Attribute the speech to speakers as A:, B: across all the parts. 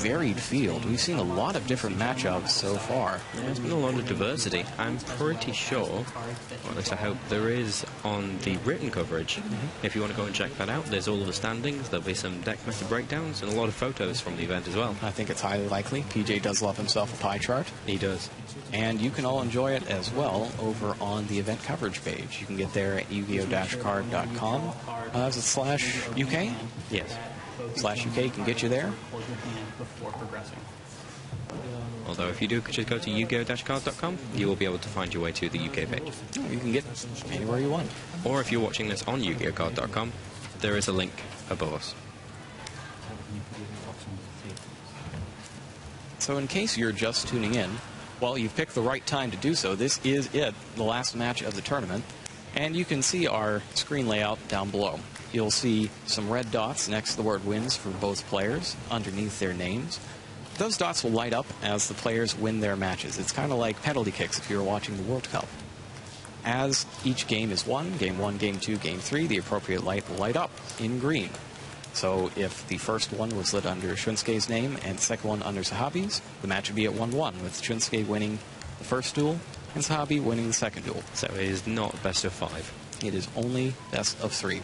A: varied field. We've seen a lot of different matchups so far.
B: Yeah, there's been a lot of diversity. I'm pretty sure, or at least I hope, there is on the written coverage. If you want to go and check that out, there's all of the standings, there'll be some deck meta breakdowns, and a lot of photos from the event as well.
A: I think it's highly likely. PJ does love himself a pie chart.
B: He does.
A: And you can all enjoy it as well over on the event coverage page. You can get there at YuGiOh-card.com. Is it /UK?
B: Yes.
A: /UK can get you there.
B: Although if you do just go to YuGiOh-card.com, you will be able to find your way to the UK page.
A: You can get anywhere you want.
B: Or if you're watching this on YuGiOh-card.com, there is a link above us.
A: So in case you're just tuning in, well, you've picked the right time to do so. This is it, the last match of the tournament. And you can see our screen layout down below. You'll see some red dots next to the word wins for both players underneath their names. Those dots will light up as the players win their matches. It's kind of like penalty kicks if you're watching the World Cup. As each game is won, game 1, game 2, game 3, the appropriate light will light up in green. So if the first one was lit under Shunsuke's name and the second one under Sehabi's, the match would be at 1-1, with Shunsuke winning the first duel and Sehabi winning the second duel.
B: So it is not best of 5.
A: It is only best of 3.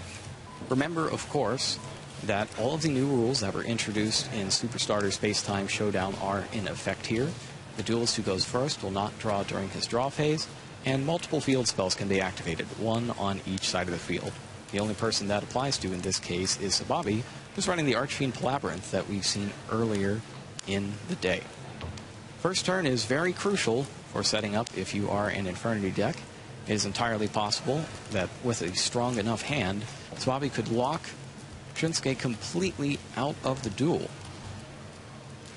A: Remember, of course, that all of the new rules that were introduced in Superstarter Space-Time Showdown are in effect here. The duelist who goes first will not draw during his draw phase, and multiple field spells can be activated, one on each side of the field. The only person that applies to in this case is Sehabi, who's running the Archfiend Labyrinth that we've seen earlier in the day. First turn is very crucial for setting up if you are an Infernity deck. It is entirely possible that with a strong enough hand, Sehabi could lock Shunsuke completely out of the duel.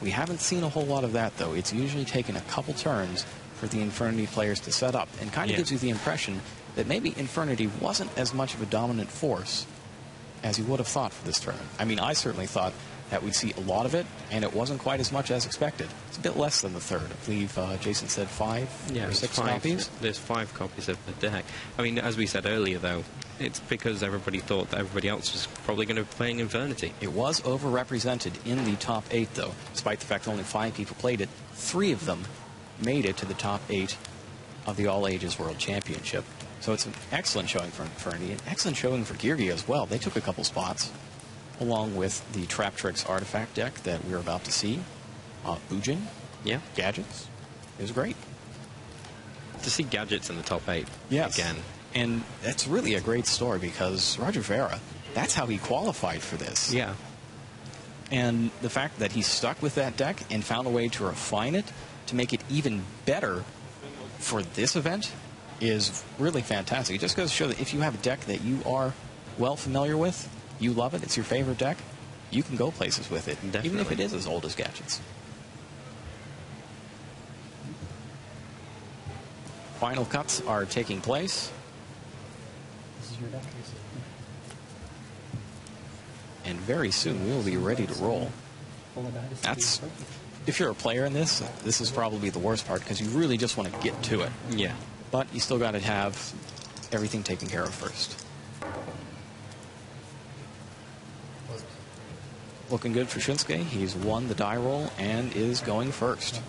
A: We haven't seen a whole lot of that, though. It's usually taken a couple turns for the Infernity players to set up, and kind of gives you the impression that maybe Infernity wasn't as much of a dominant force as you would have thought for this tournament. I mean, I certainly thought that we'd see a lot of it, and it wasn't quite as much as expected. It's a bit less than the third. I believe Jason said 5 or 6 copies.
B: There's 5 copies of the deck. I mean, as we said earlier, though, it's because everybody thought that everybody else was probably going to be playing Infernity.
A: It was overrepresented in the top 8, though. Despite the fact that only 5 people played it, 3 of them made it to the top 8 of the All Ages World Championship. So it's an excellent showing for Infernity, an excellent showing for YuGiOh as well. They took a couple spots, along with the Trap Tricks artifact deck that we're about to see. Bujin, Gadgets. It was great.
B: To see Gadgets in the top 8 again.
A: And that's really a great story because Roger Vera, that's how he qualified for this.
B: Yeah.
A: And the fact that he stuck with that deck and found a way to refine it to make it even better for this event is really fantastic. It just goes to show that if you have a deck that you are well familiar with, you love it, it's your favorite deck, you can go places with it,
B: Definitely.
A: even if it is as old as Gadgets. Final cuts are taking place.
C: This is your deck.
A: And very soon we will be ready to roll. That's, if you're a player in this, this is probably the worst part because you really just want to get to it.
B: Yeah.
A: But you still got to have everything taken care of first. Looking good for Shunsuke. He's won the die roll and is going first.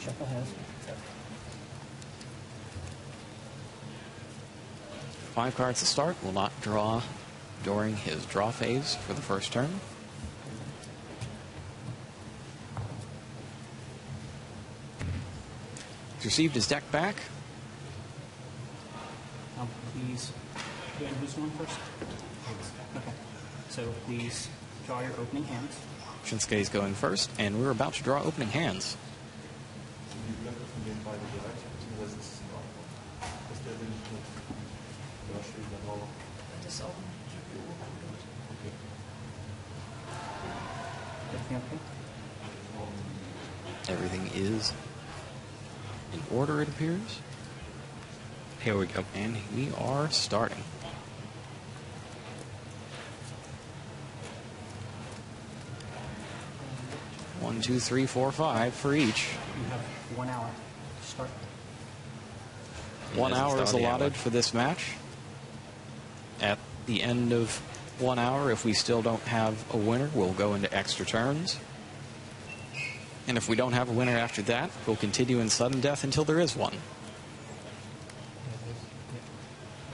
C: Shuffle has.
A: 5 cards to start. Will not draw during his draw phase for the first turn. He's received his deck back.
C: Please, who's going first? Okay. So please draw your opening hands.
A: Shunsuke is going first, and we're about to draw opening hands. Everything is in order, it appears.
B: Here we go.
A: And we are starting. One, two, three, four, 5 for each.
C: You have 1 hour to start.
A: 1 hour is allotted for this match. At the end of 1 hour, if we still don't have a winner, we'll go into extra turns. And if we don't have a winner after that, we'll continue in sudden death until there is one.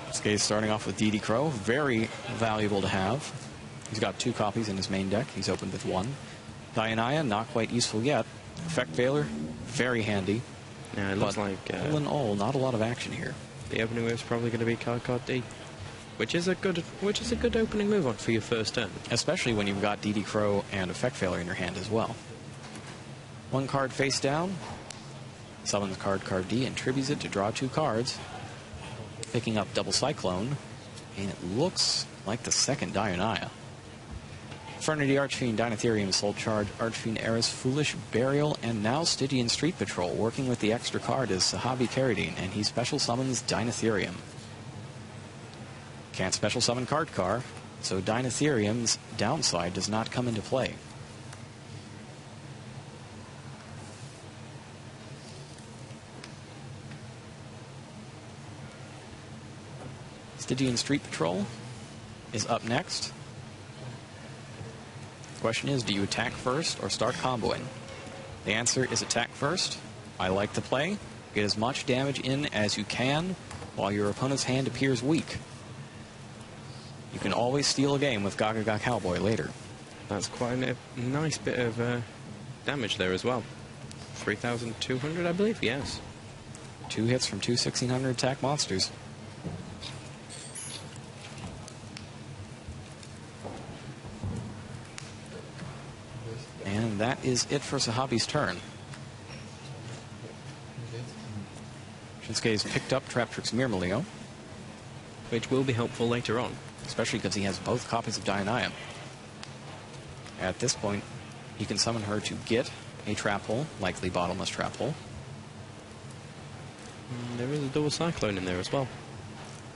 A: Shunsukei is starting off with DD Crow. Very valuable to have. He's got 2 copies in his main deck. He's opened with 1. Dianaya, not quite useful yet. Effect Veiler, very handy.
B: Yeah, it looks like...
A: all in all, not a lot of action here.
B: The opening move is probably going to be card D, which is a good opening move on for your first turn.
A: Especially when you've got DD Crow and Effect Veiler in your hand as well. 1 card face down. Summons card D and tributes it to draw 2 cards. Picking up Double Cyclone. And it looks like the second Dianaya. Infernity, Archfiend, Dinotherium, Soul Charge, Archfiend, Eris, Foolish, Burial, and now Stygian Street Patrol. Working with the extra card is Sehabi Kheireddine, and he special summons Dinotherium. Can't special summon Card, so Dinotherium's downside does not come into play. Stygian Street Patrol is up next. The question is, do you attack first or start comboing? The answer is attack first. I like to play. Get as much damage in as you can while your opponent's hand appears weak. You can always steal a game with Gaga Cowboy later.
B: That's quite a nice bit of damage there as well. 3,200, I believe, yes.
A: 2 hits from 2 1,600 attack monsters. And that is it for Sehabi's turn. Shunsuke's picked up Traptrix Myrmidon,
B: which will be helpful later on.
A: Especially because he has both copies of Dianaya. At this point, he can summon her to get a trap hole, likely bottomless trap hole.
B: There is a double cyclone in there as well.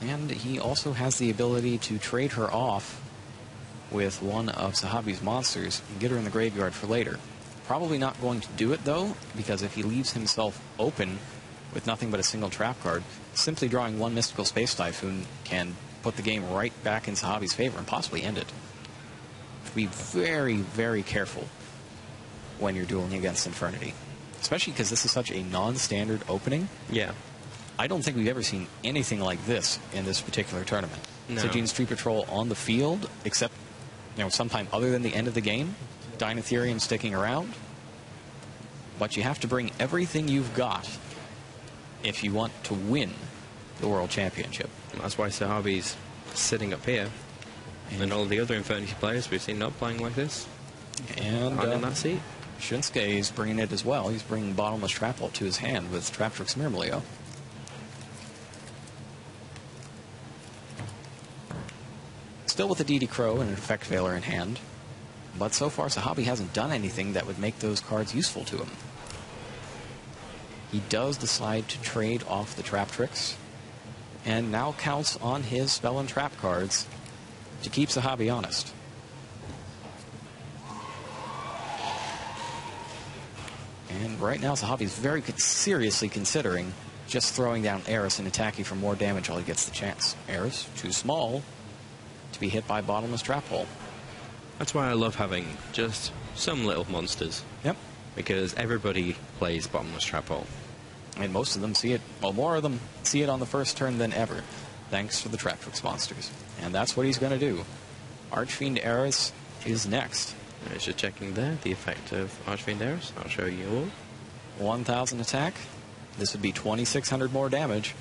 A: And he also has the ability to trade her off with one of Sehabi's monsters and get her in the graveyard for later. Probably not going to do it, though, because if he leaves himself open with nothing but a single trap card, simply drawing 1 Mystical Space Typhoon can put the game right back in Sehabi's favor and possibly end it. Be very, very careful when you're dueling against Infernity. Especially because this is such a non-standard opening.
B: Yeah.
A: I don't think we've ever seen anything like this in this particular tournament.
B: No.
A: Stygian Street Patrol on the field, except sometime other than the end of the game. Dinotherium sticking around. But you have to bring everything you've got if you want to win the World Championship.
B: That's why Sehabi's sitting up here. And all the other Infernity players we've seen not playing like this.
A: And
B: in that seat.
A: Shunsuke is bringing it as well. He's bringing Bottomless Trap Hole to his hand with Traptrix Myrmidon. Still with a DD Crow and an Effect Veiler in hand. But so far, Sehabi hasn't done anything that would make those cards useful to him. He does decide to trade off the Traptrix, and now counts on his Spell and Trap cards to keep Sehabi honest. And right now, Sehabi's very seriously considering just throwing down Eris and attacking for more damage while he gets the chance. Eris, too small to be hit by Bottomless Trap Hole.
B: That's why I love having just some little monsters.
A: Yep.
B: Because everybody plays Bottomless Trap Hole.
A: And most of them see it, well, more of them see it on the first turn than ever, thanks to the Traptrix monsters. And that's what he's going to do. Archfiend Eris is next.
B: Just checking there, the effect of Archfiend Eris. I'll show you all.
A: 1,000 attack. This would be 2,600 more damage,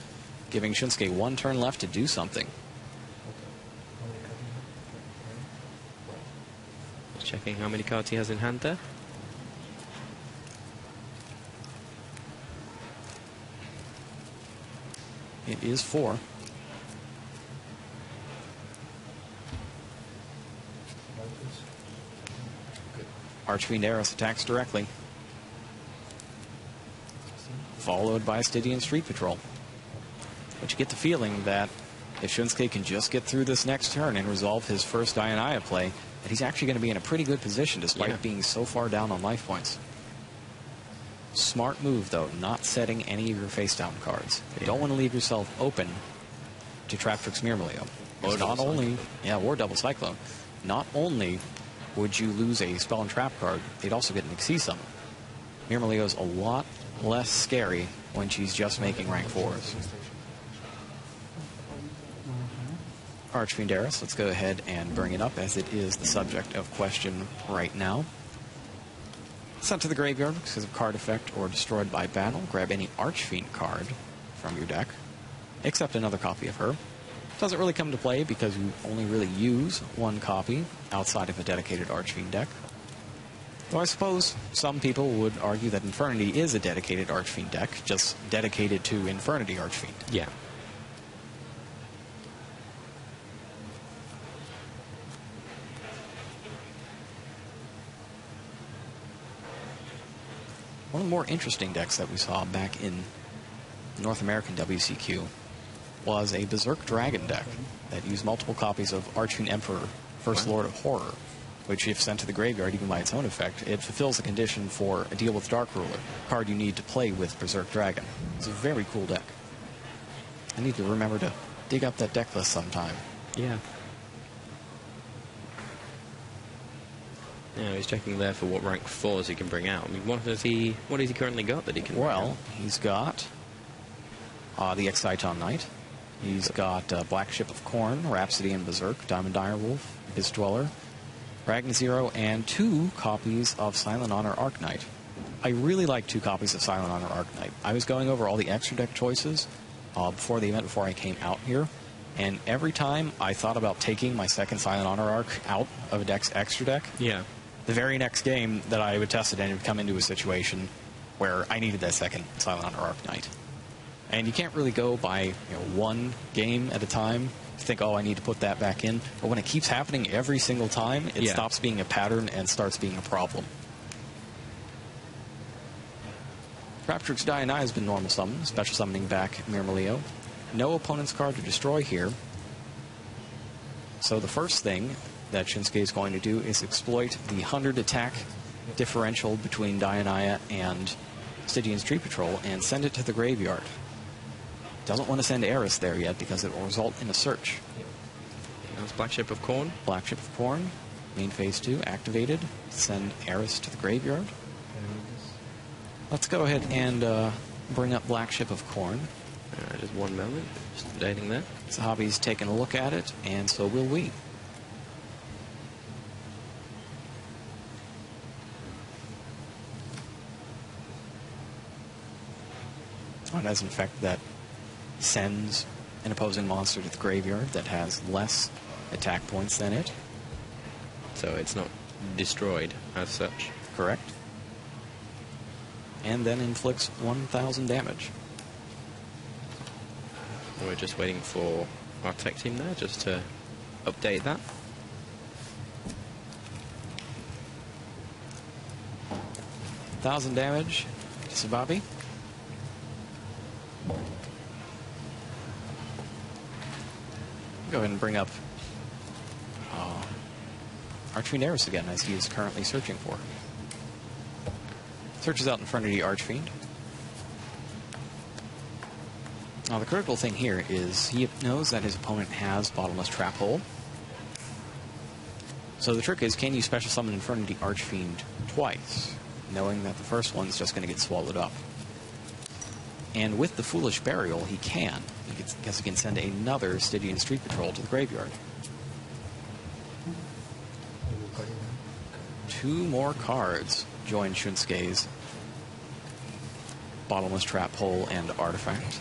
A: giving Shunsuke 1 turn left to do something.
B: Just checking how many cards he has in hand there.
A: It is 4. Archfiend Eris attacks directly, followed by Stygian Street Patrol. But you get the feeling that if Shunsuke can just get through this next turn and resolve his first Dianaya play, that he's actually going to be in a pretty good position despite being so far down on life points. Smart move, though, not setting any of your face-down cards. You don't want to leave yourself open to Traptrix Myrmidon. Or not only, or Double Cyclone. Not only would you lose a Spell and Trap card, they'd also get an Xyz Summon. Myrmeleo's a lot less scary when she's just making rank 4s. Archfiend Eris, let's go ahead and bring it up as it is the subject of question right now. Sent to the graveyard because of card effect or destroyed by battle. Grab any Archfiend card from your deck, except another copy of her. Doesn't really come to play because you only really use one copy outside of a dedicated Archfiend deck. Though I suppose some people would argue that Infernity is a dedicated Archfiend deck, just dedicated to Infernity Archfiend.
B: Yeah.
A: One of the more interesting decks that we saw back in North American WCQ was a Berserk Dragon deck that used multiple copies of Archfiend Emperor, First Lord of Horror, which, if sent to the graveyard, even by its own effect, it fulfills the condition for a deal with Dark Ruler, card you need to play with Berserk Dragon. It's a very cool deck. I need to remember to dig up that deck list sometime.
B: Yeah. Yeah, he's checking there for what rank 4s he can bring out. I mean, what has he currently got that he can bring out?
A: Well, he's got the Exciton Knight. He's got Black Ship of Corn, Rhapsody and Berserk, Diamond Direwolf, Abyss Dweller, Ragnar Zero, and 2 copies of Silent Honor Arc Knight. I really like 2 copies of Silent Honor Arc Knight. I was going over all the extra deck choices before the event, before I came out here, and every time I thought about taking my second Silent Honor Arc out of a deck's extra deck,
B: yeah,
A: the very next game that I would test it in, it would come into a situation where I needed that second Silent Honor Arc Knight. And you can't really go by one game at a time to think, oh, I need to put that back in. But when it keeps happening every single time, it stops being a pattern and starts being a problem. Raptrix Dianai has been normal summoned, special summoning back Myrmeleo. No opponent's card to destroy here. So the first thing that Shunsuke is going to do is exploit the 100 attack differential between Dianaya and Stygian Street Patrol and send it to the graveyard. Doesn't want to send Eris there yet because it will result in a search.
B: That's Black Ship of Corn.
A: Black Ship of Corn, main phase 2, activated. Send Eris to the graveyard. Let's go ahead and bring up Black Ship of Corn.
B: Just one moment, just updating that.
A: Sehabi's taking a look at it, and so will we. It has an effect that sends an opposing monster to the graveyard that has less attack points than it.
B: So it's not destroyed as such.
A: Correct. And then inflicts 1,000 damage.
B: We're just waiting for our tech team there just to update that.
A: $1,000 damage to Sehabi. Go ahead and bring up Archfiend Eris again, as he is currently searching for. Searches out Infernity Archfiend. Now, the critical thing here is he knows that his opponent has Bottomless Trap Hole. So the trick is, can you special summon Infernity Archfiend twice, knowing that the first one's just going to get swallowed up? And with the Foolish Burial, he can. Because he can send another Stygian Street Patrol to the graveyard. 2 more cards join Shunsuke's Bottomless Trap Hole and Artifact.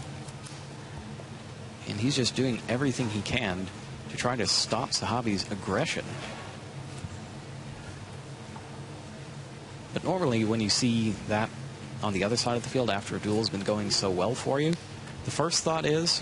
A: And he's just doing everything he can to try to stop Sehabi's aggression. But normally when you see that on the other side of the field after a duel has been going so well for you, the first thought is,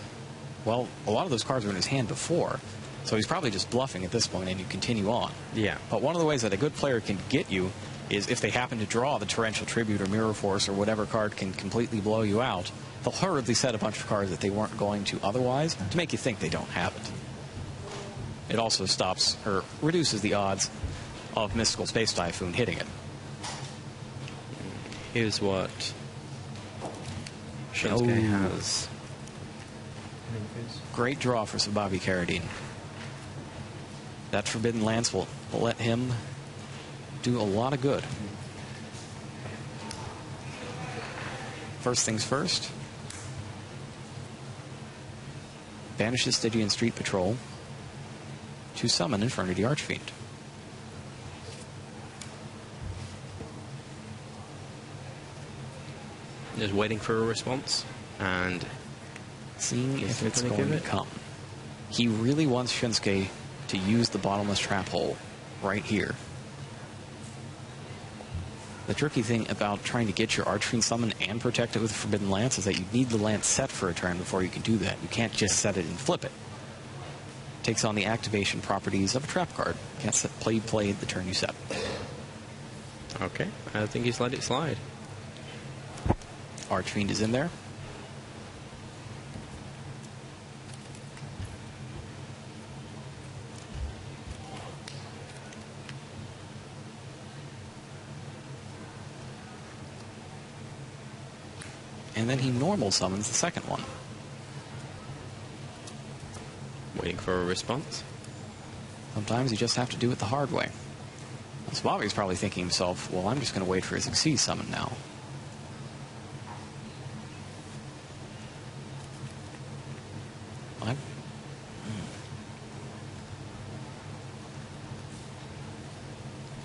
A: well, a lot of those cards were in his hand before, so he's probably just bluffing at this point and you continue on.
B: Yeah.
A: But one of the ways that a good player can get you is if they happen to draw the Torrential Tribute or Mirror Force or whatever card can completely blow you out, they'll hurriedly set a bunch of cards that they weren't going to otherwise to make you think they don't have it. It also stops or reduces the odds of Mystical Space Typhoon hitting it.
B: Here's what Shunsuke has.
A: Great draw for Sehabi Kheireddine. That Forbidden Lance will let him do a lot of good. First things first. Banishes Stygian Street Patrol to summon Infernity Archfiend.
B: Just waiting for a response and
A: seeing if it's going to come. He really wants Shunsuke to use the bottomless trap hole right here. The tricky thing about trying to get your Archfiend summoned and protect it with Forbidden Lance is that you need the Lance set for a turn before you can do that. You can't just set it and flip it. Takes on the activation properties of a trap card. Can't play the turn you set.
B: Okay, I think he's let it slide.
A: Archfiend is in there. And then he normal summons the second one.
B: Waiting for a response.
A: Sometimes you just have to do it the hard way. Sehabi's probably thinking to himself, well, I'm just going to wait for his Exceed summon now.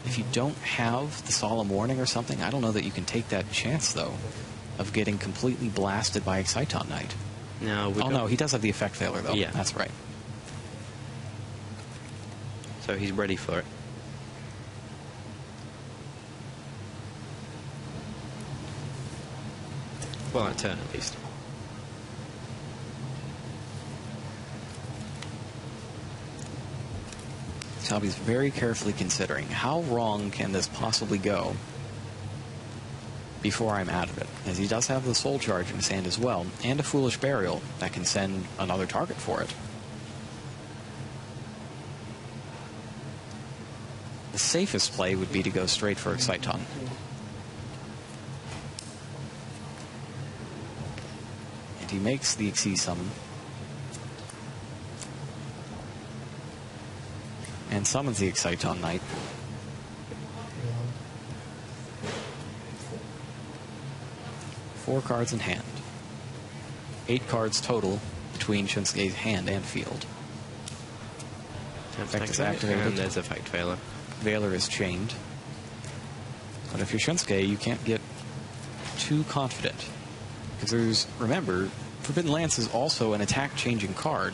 A: If you don't have the Solemn Warning or something, I don't know that you can take that chance, though, of getting completely blasted by Exciton Knight.
B: No,
A: no, he does have the effect failure, though.
B: Yeah.
A: That's right.
B: So he's ready for it. Well, that turn, at least.
A: Sehabi's very carefully considering how wrong can this possibly go before I'm out of it, as he does have the Soul Charge in his hand as well, and a Foolish Burial that can send another target for it. The safest play would be to go straight for Exciton. And he makes the Exceed summon. And summons the Exciton Knight. Four cards in hand. 8 cards total between Shunsuke's hand and field. Effect is activated.
B: And there's effect failure.
A: Veiler is chained. But if you're Shunsuke, you can't get too confident. Because there's, remember, Forbidden Lance is also an attack-changing card.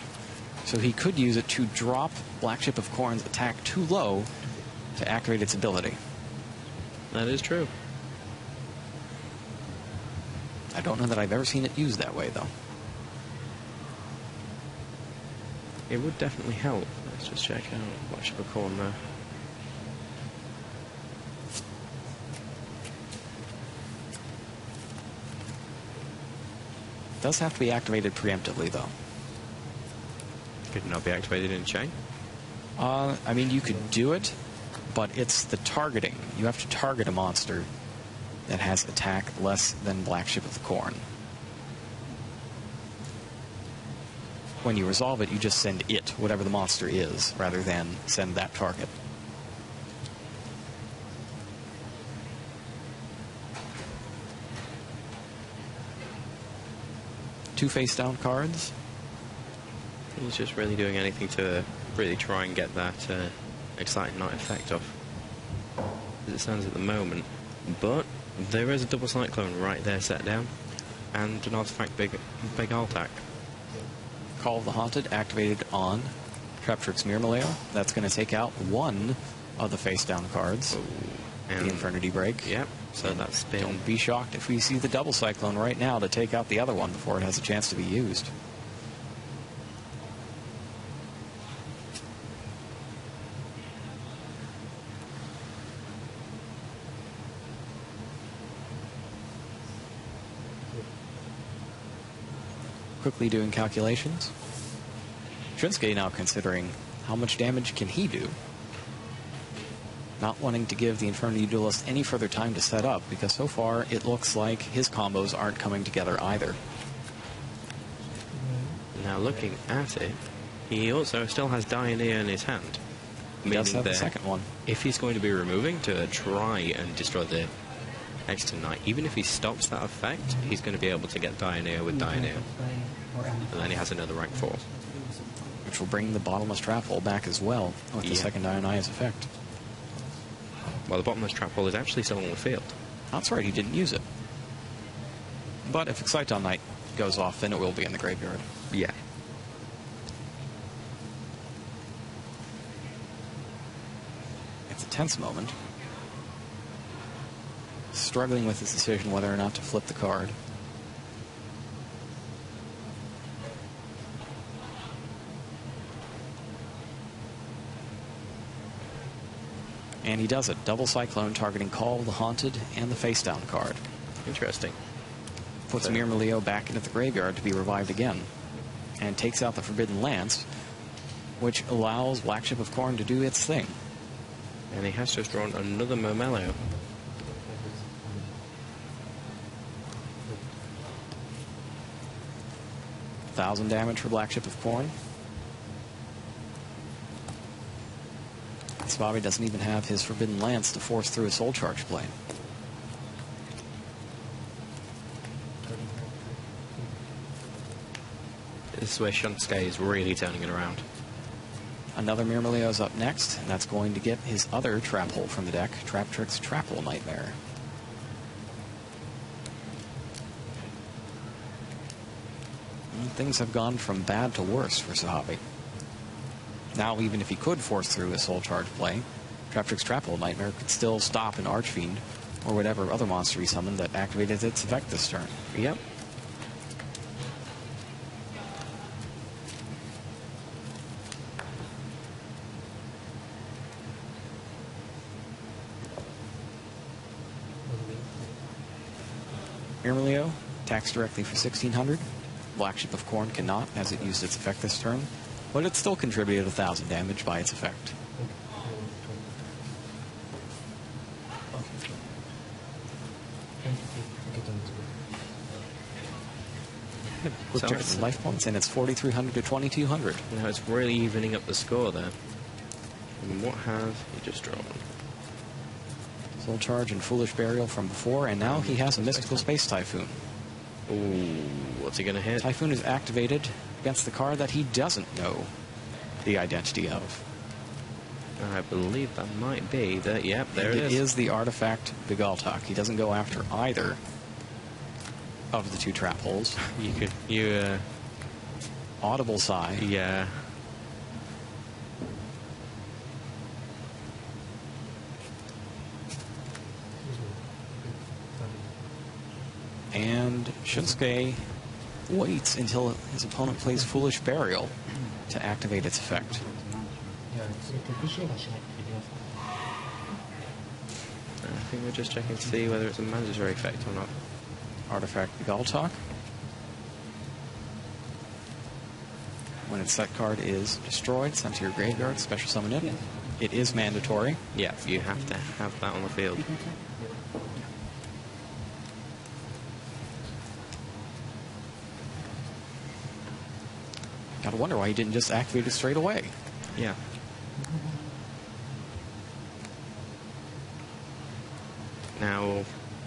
A: So he could use it to drop Black Ship of Khorne's attack too low to activate its ability.
B: That is true.
A: I don't know that I've ever seen it used that way, though.
B: It would definitely help. Let's just check out Black Ship of Khorne there.
A: It does have to be activated preemptively, though.
B: Could not be activated in chain?
A: I mean, you could do it, but it's the targeting. You have to target a monster that has attack less than Black Ship of Khorne. When you resolve it, you just send it, whatever the monster is, rather than send that target. Two face-down cards.
B: He's just really doing anything to really try and get that Exciting Knight effect off, as it stands at the moment. But there is a double Cyclone right there set down, and an artifact big Altac.
A: Call of the Haunted activated on Traptrix Mirmaleo. That's going to take out one of the face-down cards.
B: And
A: the Infernity Break.
B: Yep, so that's been...
A: Don't be shocked if we see the double Cyclone right now to take out the other one before it has a chance to be used. Quickly doing calculations. Shunsuke now considering how much damage can he do. Not wanting to give the Infernity Duelist any further time to set up, because so far it looks like his combos aren't coming together either.
B: Now looking at it, he also still has Dianea in his hand.
A: He does have the second one.
B: If he's going to be removing to try and destroy the Edge to Knight. Even if he stops that effect, he's going to be able to get Dioneer with Dioneer. And then he has another rank 4.
A: Which will bring the bottomless trap hole back as well with the second Dionysus effect.
B: Well, the bottomless trap hole is actually still on the field.
A: That's right, he didn't use it. But if Excite on Knight goes off, then it will be in the graveyard.
B: Yeah.
A: It's a tense moment. Struggling with his decision whether or not to flip the card. And he does it. Double Cyclone targeting Call, the Haunted, and the face down card.
B: Interesting.
A: Puts Myrmidon back into the graveyard to be revived again. And takes out the Forbidden Lance, which allows Black Ship of Corn to do its thing.
B: And he has just drawn another Murmello.
A: $1,000 damage for Black Ship of Corn. Sehabi doesn't even have his Forbidden Lance to force through a Soul Charge play.
B: This is where Shunsuke is really turning it around.
A: Another Myrmidon is up next, and that's going to get his other trap hole from the deck, Trap Tricks Trap Hole Nightmare. And things have gone from bad to worse for Sehabi. Now, even if he could force through a Soul Charge play, Trap Tricks Trap Hole Nightmare could still stop an Archfiend or whatever other monster he summoned that activated its effect this turn.
B: Yep.
A: Myrmidon attacks directly for 1,600. Black Ship of Corn cannot, as it used its effect this turn, but it still contributed 1,000 damage by its effect. Quick check its life points, and it's 4,300 to 2,200.
B: Now it's really evening up the score there. And what have he just drawn?
A: Soul Charge and Foolish Burial from before, and now he has a Mystical Space Typhoon.
B: Ooh, what's he going to hit?
A: Typhoon is activated against the card that he doesn't know the identity of.
B: I believe that might be that. Yep, there it is.
A: It is the artifact Begaltok. He doesn't go after either of the two trap holes. Audible sigh.
B: Yeah.
A: And Shunsuke waits until his opponent plays Foolish Burial to activate its effect.
B: I think we're just checking to see whether it's a mandatory effect or not.
A: Artifact Begaltok. When its set card is destroyed, sent to your graveyard, special summon it. It is mandatory.
B: Yeah, you have to have that on the field.
A: Gotta wonder why he didn't just activate it straight away.
B: Yeah. Now,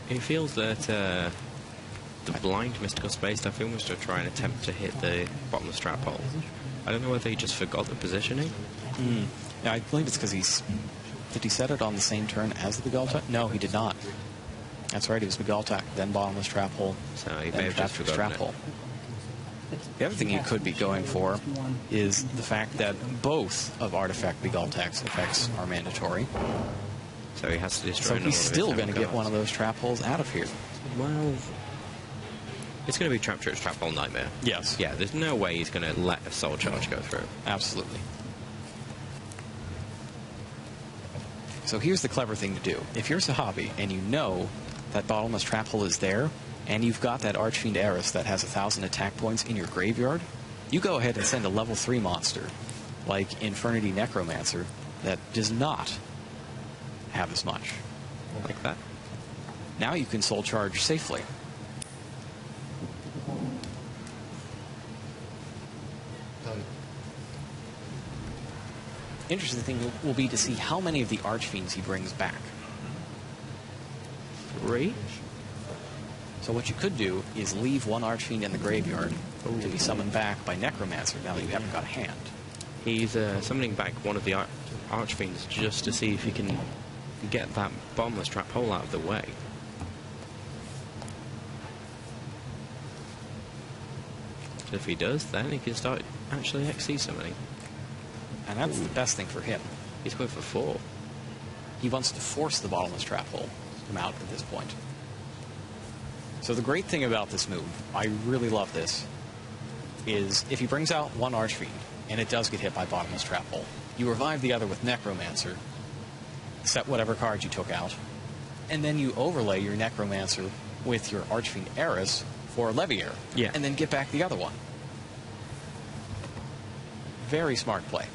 B: it feels that the blind Mystical Space Typhoon was to try and attempt to hit the bottomless trap hole. I don't know whether he just forgot the positioning.
A: Yeah, I believe it's because did he set it on the same turn as the Begaltok? No, he did not. That's right, it was Begaltok, then bottomless trap hole,
B: So he
A: then
B: may have just forgotten
A: trap
B: it.
A: hole. The other thing he could be going for is the fact that both of Artifact Begaltok's effects are mandatory.
B: So he has to destroy
A: So
B: another
A: he's
B: of his
A: still
B: own
A: going to get
B: cards.
A: one of those trap holes out of here.
B: Well, it's going to be Trap Church Trap Hole Nightmare.
A: Yes.
B: Yeah, there's no way he's going to let a Soul Charge go through.
A: Absolutely. So here's the clever thing to do. If you're Sehabi and you know that bottomless trap hole is there, and you've got that Archfiend Eris that has 1,000 attack points in your graveyard, you go ahead and send a level 3 monster, like Infernity Necromancer, that does not have as much.
B: Like that.
A: Now you can Soul Charge safely. Interesting thing will be to see how many of the Archfiends he brings back.
B: 3.
A: So what you could do is leave one Archfiend in the graveyard to be summoned back by Necromancer now that you haven't got a hand.
B: He's summoning back one of the Archfiends just to see if he can get that bottomless trap hole out of the way. So if he does, then he can start actually XC summoning.
A: And that's the best thing for him.
B: He's going for 4.
A: He wants to force the bottomless trap hole to come out at this point. So the great thing about this move, I really love this, is if he brings out one Archfiend, and it does get hit by bottomless trap hole, you revive the other with Necromancer, set whatever card you took out, and then you overlay your Necromancer with your Archfiend Eris for Levier,
B: yeah,
A: and then get back the other one. Very smart play.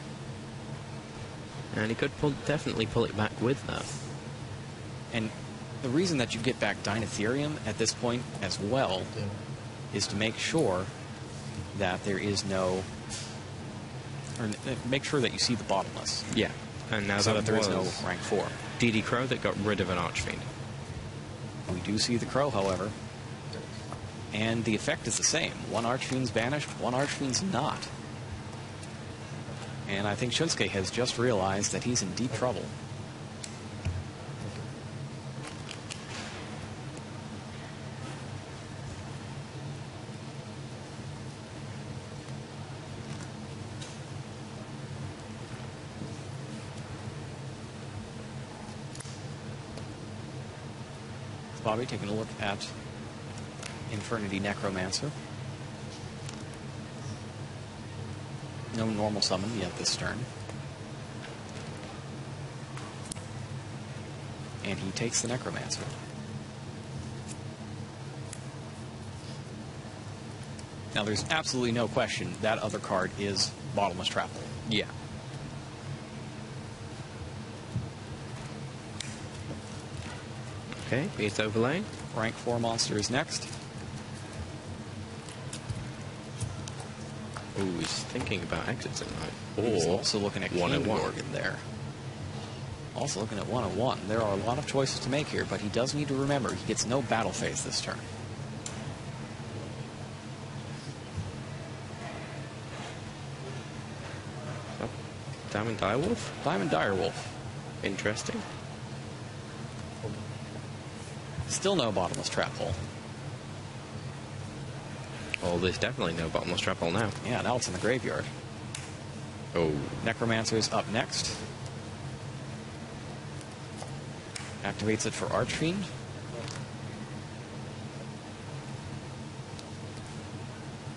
B: And he could definitely pull it back with that.
A: And the reason that you get back Dinotherium at this point as well is to make sure that there is no... or make sure that you see the bottomless.
B: Yeah. And now
A: so that there is no rank 4.
B: DD Crow that got rid of an Archfiend.
A: We do see the Crow, however. And the effect is the same. One Archfiend's banished, one Archfiend's not. And I think Shunsuke has just realized that he's in deep trouble. Bobby taking a look at Infernity Necromancer. No normal summon yet this turn. And he takes the Necromancer. Now there's absolutely no question that other card is Bottomless Trap Hole.
B: Yeah. Okay, base overlay.
A: Rank 4 monster is next.
B: Oh, he's thinking about exits tonight.
A: He's
B: Or
A: also looking at
B: 101.
A: Organ there. Also looking at 101. There are a lot of choices to make here, but he does need to remember he gets no battle phase this turn.
B: Oh, Diamond Direwolf?
A: Diamond Direwolf.
B: Interesting.
A: Still no Bottomless Trap Hole.
B: Oh, there's definitely no bottomless trap hole now.
A: Yeah, now it's in the graveyard.
B: Oh.
A: Necromancer's up next. Activates it for Archfiend.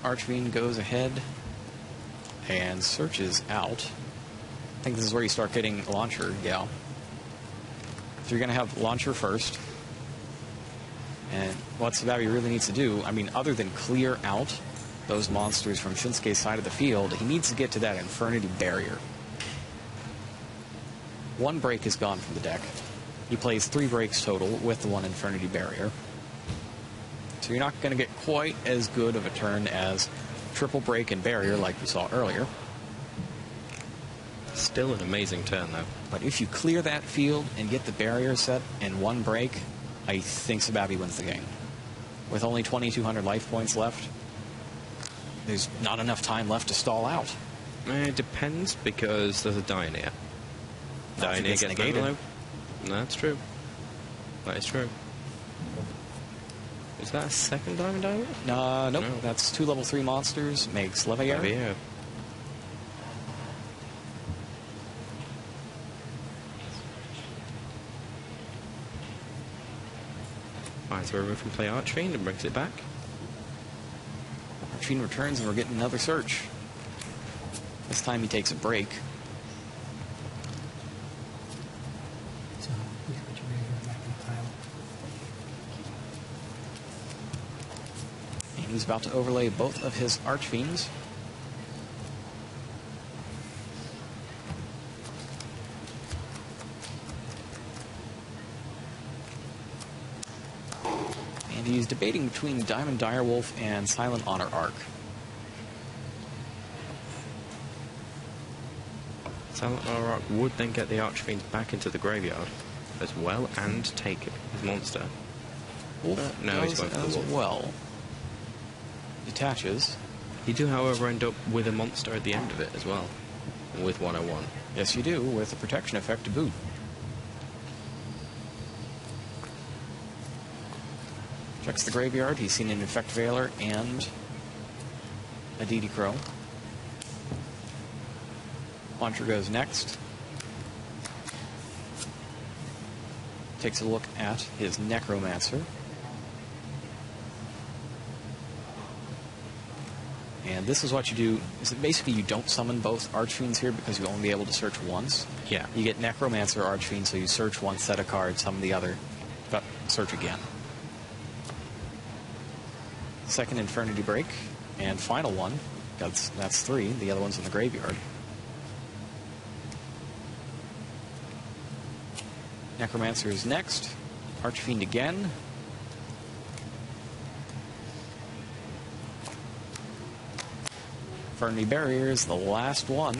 A: Archfiend goes ahead and searches out. I think this is where you start getting Launcher, yeah. So you're going to have Launcher first. And what Sehabi really needs to do, I mean, other than clear out those monsters from Shunsuke's side of the field, he needs to get to that Infernity barrier. One break is gone from the deck. He plays 3 breaks total with the 1 Infernity barrier. So you're not going to get quite as good of a turn as triple break and barrier like we saw earlier.
B: Still an amazing turn, though.
A: But if you clear that field and get the barrier set in 1 break, I think Sehabi wins the game. With only 2,200 life points left, there's not enough time left to stall out.
B: It depends, because there's a Dioneer. Dioneer gets
A: negated.
B: no, that's true. That is true. Is that a second Diamond Dioneer?
A: Nope.
B: No.
A: That's 2 level 3 monsters, makes Levier.
B: Levier. Alright, so River can play Archfiend and brings it back.
A: Archfiend returns and we're getting another search. This time he takes a break.
D: So please put your graveyard back in the pile.
A: And he's about to overlay both of his Archfiends. And he's debating between Diamond Direwolf and Silent Honor Arc.
B: Silent Honor Arc would then get the Archfiend back into the graveyard as well and take his monster.
A: Wolf
B: no, he's
A: goes
B: going for
A: as
B: the wolf.
A: well. Detaches.
B: You do, however, end up with a monster at the end of it as well, with 101.
A: Yes, you do, with the protection effect to boot. Checks the graveyard. He's seen an Effect Veiler and a DD Crow. Launcher goes next. Takes a look at his Necromancer. And this is what you do. Is that basically you don't summon both Archfiends here because you only be able to search once.
B: Yeah.
A: You get Necromancer, Archfiend, so you search one set of cards, summon the other, but search again. Second Infernity Break, and final one. That's 3. The other one's in the graveyard. Necromancer is next. Archfiend again. Infernity Barrier is the last one.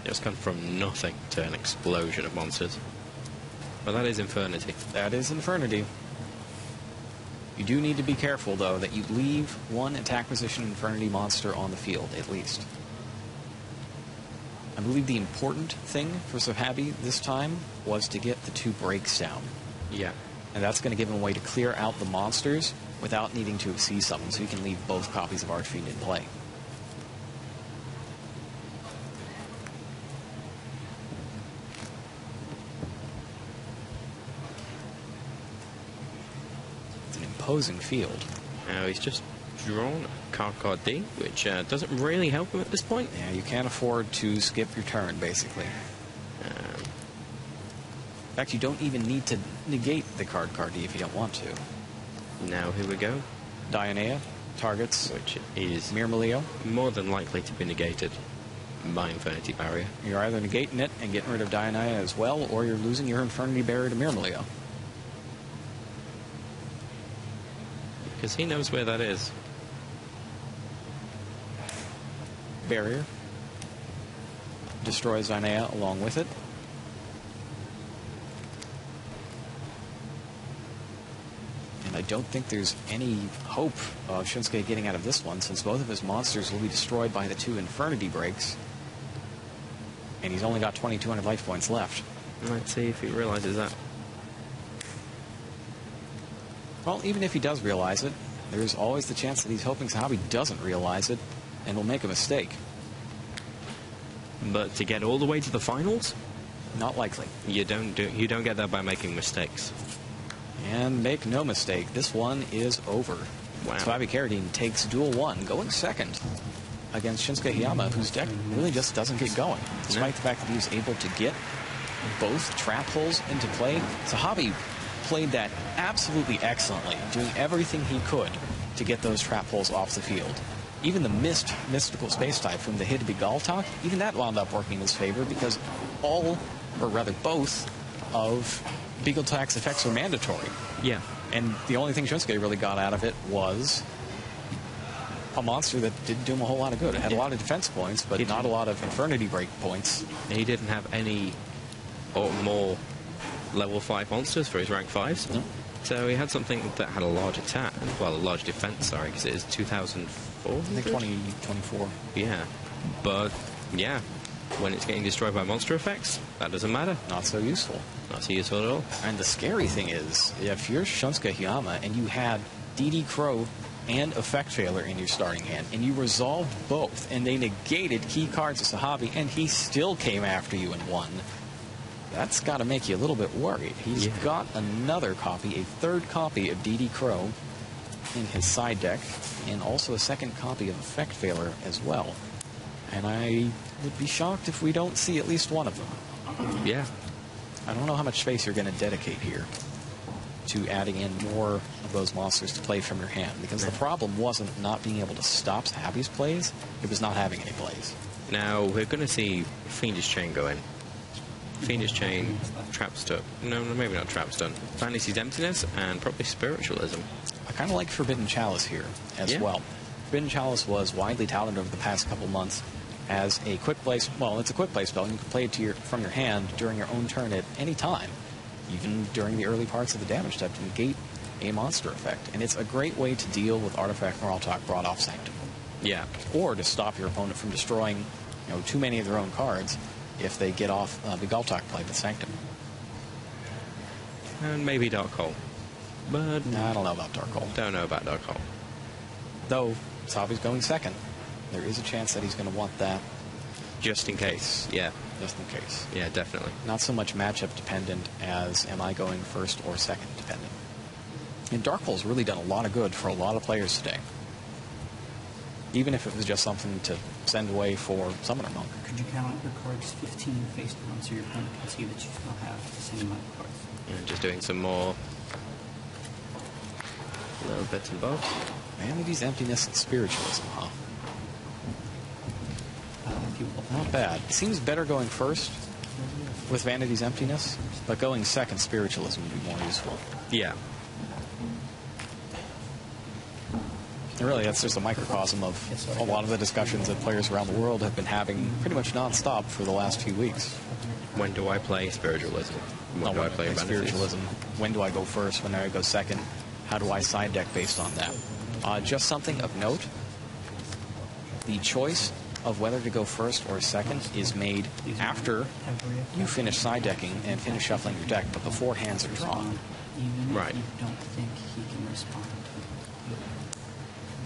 B: Just come from nothing to an explosion of monsters. Well, that is Infernity.
A: That is Infernity. You do need to be careful, though, that you leave one attack position Infernity monster on the field, at least. I believe the important thing for Sehabi this time was to get the 2 breaks down.
B: Yeah.
A: And that's going to give him a way to clear out the monsters without needing to see summon, so you can leave both copies of Archfiend in play. It's an imposing field.
B: Now he's just drawn card D, which doesn't really help him at this point.
A: Yeah, you can't afford to skip your turn, basically. In fact, you don't even need to negate the card D if you don't want to.
B: Now here we go,
A: Dionea targets
B: which is
A: Myrmidon.
B: more than likely to be negated by Infernity Barrier.
A: You're either negating it and getting rid of Dionea as well, or you're losing your Infernity Barrier to Myrmidon.
B: Because he knows where that is.
A: Barrier destroys Dionea along with it. And I don't think there's any hope of Shunsuke getting out of this one, since both of his monsters will be destroyed by the 2 Infernity breaks. And he's only got 2,200 life points left.
B: Let's see if he realizes that.
A: Well, even if he does realize it, there's always the chance that he's hoping Sehabi doesn't realize it and will make a mistake.
B: But to get all the way to the finals,
A: Not likely.
B: you don't get that by making mistakes.
A: And make no mistake, this one is over.
B: Wow.
A: Sehabi Kheireddine takes duel 1, going second against Shunsuke Hiyama, whose deck really just doesn't get going. Despite the fact that he was able to get both trap holes into play, Sehabi played that absolutely excellently, doing everything he could to get those trap holes off the field. Even the mystical space type from the Hidbi Galtak, even that wound up working in his favor because all, or rather both, of Beagletak's effects were mandatory.
B: Yeah.
A: And the only thing Shunsuke really got out of it was a monster that didn't do him a whole lot of good. It had a lot of defense points, but not a lot of Infernity break points.
B: He didn't have any or more level 5 monsters for his rank 5s.
A: No.
B: So he had something that had a large attack, well, a large defense, sorry, because it is 2,004.
A: I think 2024.
B: Yeah. But, yeah, when it's getting destroyed by monster effects, that doesn't matter.
A: Not so useful.
B: Not so useful at all.
A: And the scary thing is, if you're Shunsuke Hiyama and you had DD Crow and Effect Veiler in your starting hand, and you resolved both, and they negated key cards of Sehabi, and he still came after you and won, that's got to make you a little bit worried. He's got another copy, a third copy of DD Crow in his side deck, and also a second copy of Effect Veiler as well. And I would be shocked if we don't see at least one of them.
B: Yeah.
A: I don't know how much space you're going to dedicate here to adding in more of those monsters to play from your hand, because the problem wasn't not being able to stop Sehabi's plays, it was not having any plays.
B: Now, we're going to see Fiendish Chain go in. Fiendish Chain, Trapstone. No, maybe not Trapstone. Fantasy's Emptiness, and probably Spiritualism.
A: I kind of like Forbidden Chalice here as well. Forbidden Chalice was widely touted over the past couple months as a quick play. Well, it's a quick play spell, and you can play it from your hand during your own turn at any time, even during the early parts of the damage step to negate a monster effect. And it's a great way to deal with Artifact Moraltalk brought off Sanctum.
B: Yeah.
A: Or to stop your opponent from destroying, too many of their own cards if they get off Begaltalk play with Sanctum.
B: And maybe Dark Hole. But
A: I don't know about Dark Hole.
B: Don't know about Dark Hole.
A: Though Sehabi's going second, there is a chance that he's going to want that.
B: Just in case, yeah.
A: Just in case.
B: Yeah, definitely.
A: Not so much matchup dependent as am I going first or second dependent. And Dark Hole's really done a lot of good for a lot of players today. Even if it was just something to send away for Summoner Monk.
C: Could you count your cards 15 face down so your opponent can see that you still have the same amount of cards?
B: And just doing some more little bits and bobs.
A: Vanity's Emptiness and Spiritualism, huh? Not bad. It seems better going first with Vanity's Emptiness, but going second, Spiritualism would be more useful.
B: Yeah.
A: And really, that's just a microcosm of a lot of the discussions that players around the world have been having pretty much non-stop for the last few weeks.
B: When do I play Spiritualism? When do I play
A: Spiritualism? When do I go first? When do I go second? How do I side deck based on that? Just something of note, the choice of whether to go first or second is made after you finish side decking and finish shuffling your deck, but before hands are drawn.
B: Right.
C: You don't think he can respond.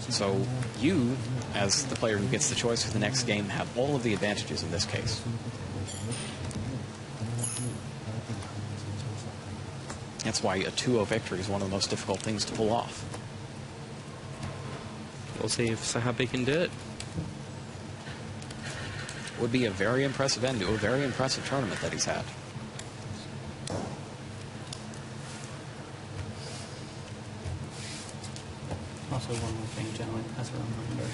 A: So you, as the player who gets the choice for the next game, have all of the advantages in this case. That's why a 2-0 victory is one of the most difficult things to pull off.
B: We'll see if Sehabi can do it.
A: Would be a very impressive end to a very impressive tournament that he's had.
C: Also, one more thing, gentlemen, as a reminder,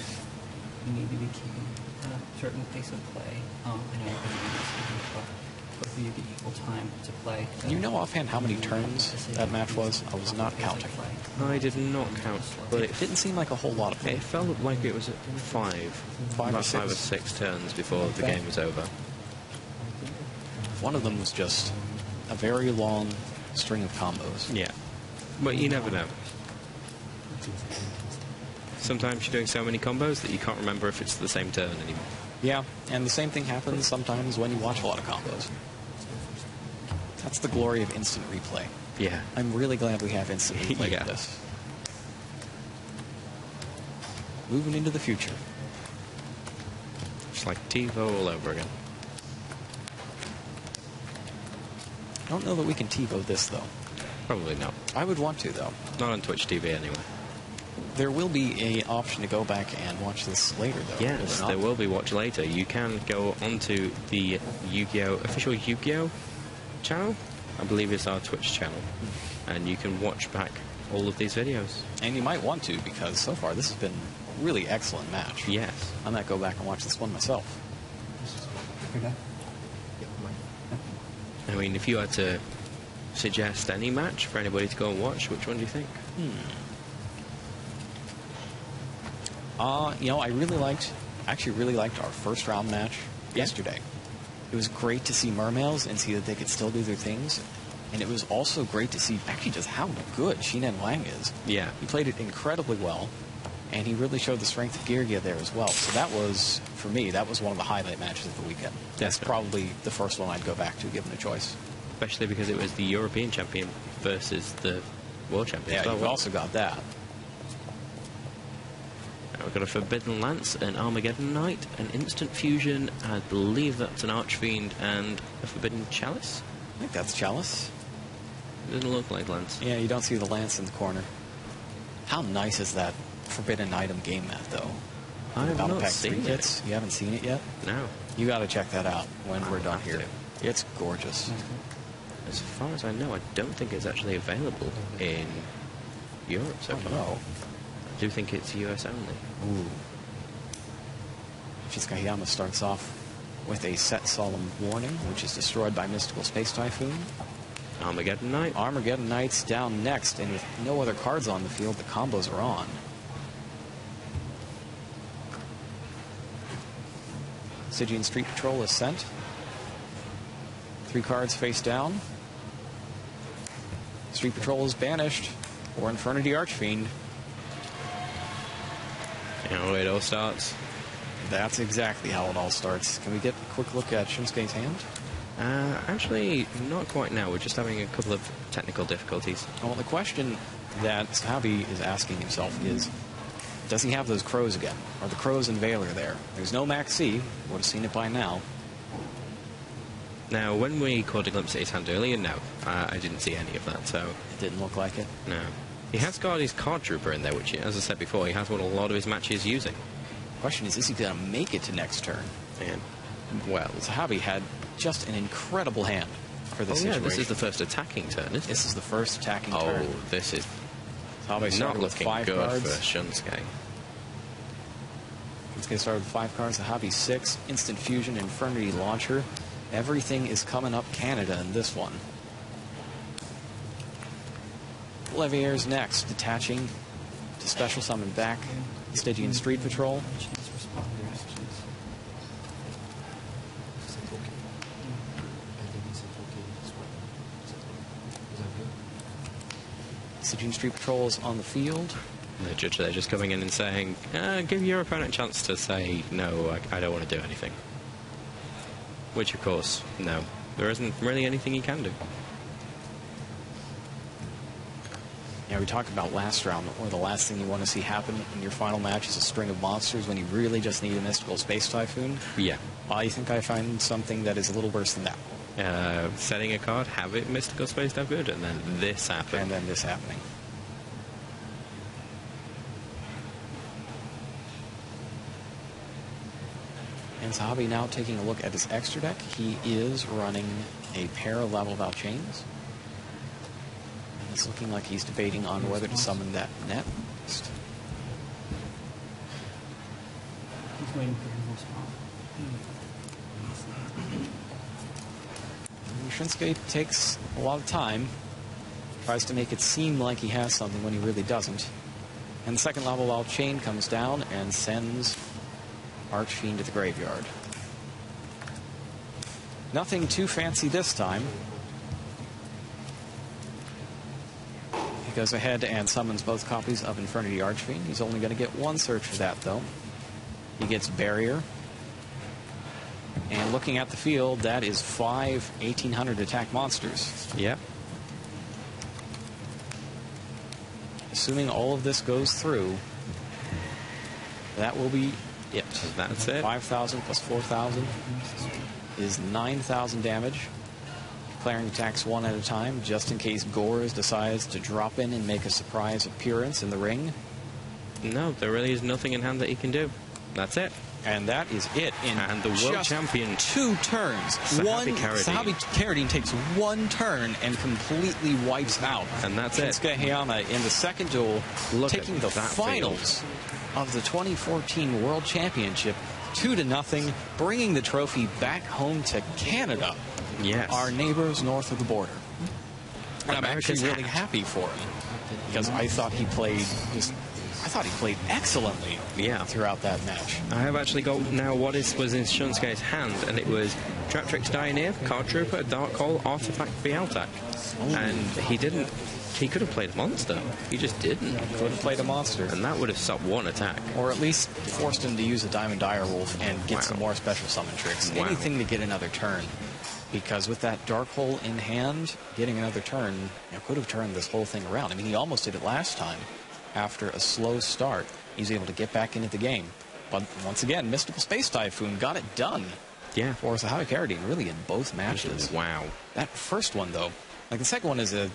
C: you need to be keeping a certain pace of play. I know both of you get equal time to play.
A: Do you know offhand how many turns that match was? I was not counting.
B: I did not count, but
A: It didn't seem like a whole lot of
B: it
A: it.
B: felt like it was at
A: Five or
B: five or six turns before the game was over.
A: One of them was just a very long string of combos.
B: Yeah. But you never know. Sometimes you're doing so many combos that you can't remember if it's the same turn anymore.
A: Yeah, and the same thing happens sometimes when you watch a lot of combos. That's the glory of instant replay.
B: Yeah.
A: I'm really glad we have instant replay
B: Yeah.
A: for this. Moving into the future.
B: It's like TiVo all over again.
A: I don't know that we can TiVo this, though.
B: Probably not.
A: I would want to, though.
B: Not on Twitch TV anyway.
A: There will be an option to go back and watch this later, though.
B: Yes, there will be watch later. You can go onto the YuGiOh, official YuGiOh channel. I believe it's our Twitch channel. And you can watch back all of these videos.
A: And you might want to, because so far this has been a really excellent match.
B: Yes.
A: I might go back and watch this one myself.
B: I mean, if you had to suggest any match for anybody to go and watch, which one do you think?
A: I actually really liked our first round match yesterday. It was great to see Mermails and see that they could still do their things. And it was also great to see actually just how good Xinan Wang is.
B: Yeah.
A: He played it incredibly well, and he really showed the strength of YuGiOh there as well. So that was, for me, that was one of the highlight matches of the weekend. That's probably the first one I'd go back to, given a choice.
B: Especially because it was the European champion versus the world champion.
A: Yeah,
B: So,
A: you've also got that.
B: now we've got a Forbidden Lance, an Armageddon Knight, an Instant Fusion, I believe that's an Archfiend, and a Forbidden Chalice.
A: I think that's Chalice.
B: Doesn't look like Lance.
A: Yeah, you don't see the lance in the corner. How nice is that Forbidden Item game mat, though?
B: I have
A: Battle
B: not
A: Pack
B: seen
A: 3
B: it.
A: kits? You haven't seen it yet?
B: No.
A: You got to check that out when we're done
B: have
A: here.
B: to.
A: It's gorgeous.
B: As far as I know, I don't think it's actually available in Europe so far.
A: No.
B: I do think it's US only.
A: Ooh. Shunsuke Hiyama starts off with a Cette Solemn Warning, which is destroyed by Mystical Space Typhoon.
B: Armageddon Knight.
A: Armageddon Knight's down next, and with no other cards on the field, the combos are on. Stygian Street Patrol is sent. 3 cards face down. Street Patrol is banished. Or Infernity Archfiend.
B: You know, it all starts.
A: That's exactly how it all starts. Can we get a quick look at Shunsuke's hand?
B: Actually, not quite now. We're just having a couple of technical difficulties.
A: Well, the question that Sehabi is asking himself is, does he have those crows again? Are the crows and Veiler there? There's no Max C. Would have seen it by now.
B: Now, when we caught a glimpse at his hand earlier, no, I didn't see any of that, so...
A: It didn't look like it?
B: No. He has got his card trooper in there, which, as I said before, he has what a lot of his matches using.
A: The question is he going to make it to next turn?
B: And, well...
A: Sahabi had just an incredible hand for this situation.
B: This is the first attacking turn, isn't it?
A: This is the first attacking turn.
B: Oh, this is
A: Sahabi
B: not looking
A: with 5
B: good
A: cards.
B: for Shunsuke.
A: Shunsuke started with 5 cards. Sahabi 6. Instant Fusion, Infernity Launcher. Everything is coming up Canada in this one. Levier's next, detaching to special summon back Stygian Street Patrol. Stygian Street Patrol is on the field.
B: And the judge there just coming in and saying, give your opponent a chance to say, no, I don't want to do anything. Which, of course, no. There isn't really anything he can do.
A: Yeah, we talked about last round, or the last thing you want to see happen in your final match is a string of monsters when you really just need a mystical space typhoon.
B: Yeah.
A: I think I find something that is a little worse than that.
B: Setting a card, have it mystical space typhoon, and then this happen.
A: And then this happening. And Sehabi now taking a look at his extra deck. He is running a pair of Level Valve Chains. And it's looking like he's debating on whether to summon that next.
C: He's waiting for his response.
A: Shunsuke takes a lot of time, tries to make it seem like he has something when he really doesn't. And the second Level Valve Chain comes down and sends Archfiend to the graveyard. Nothing too fancy this time. He goes ahead and summons both copies of Infernity Archfiend. He's only going to get 1 search for that, though. He gets Barrier. And looking at the field, that is 5 1800 attack monsters.
B: Yep.
A: Assuming all of this goes through, that will be it.
B: That's it.
A: 5,000 plus 4,000 is 9,000 damage. Declaring attacks 1 at a time, just in case Gores decides to drop in and make a surprise appearance in the ring.
B: No, there really is nothing in hand that he can do. That's it.
A: And that is it.
B: And the world champion,
A: 2 turns.
B: Sehabi Kheireddine.
A: Sehabi Kheireddine takes 1 turn and completely wipes out.
B: And that's it.
A: Shunsuke Hiyama in the second duel, taking the finals of the 2014 World Championship 2-0, bringing the trophy back home to Canada.
B: Yes.
A: Our neighbors north of the border. And I'm actually really happy for him because I thought he played excellently throughout that match.
B: I have actually got now what was in Shunsuke's hand, and it was Trap Trick Dioneer, Card Trooper, Dark Hole, Artifact, Bealtac. And he didn't. He could have played a monster. He just didn't.
A: Could have played a monster.
B: And that would have stopped 1 attack.
A: Or at least forced him to use a Diamond Direwolf and get some more special summon tricks. Anything to get another turn. Because with that Dark Hole in hand, getting another turn could have turned this whole thing around. I mean, he almost did it last time. After a slow start, he's able to get back into the game. But once again, Mystical Space Typhoon got it done.
B: Yeah.
A: For Sehabi Kheireddine, really in both matches.
B: Wow.
A: That first one, though, like the second one is a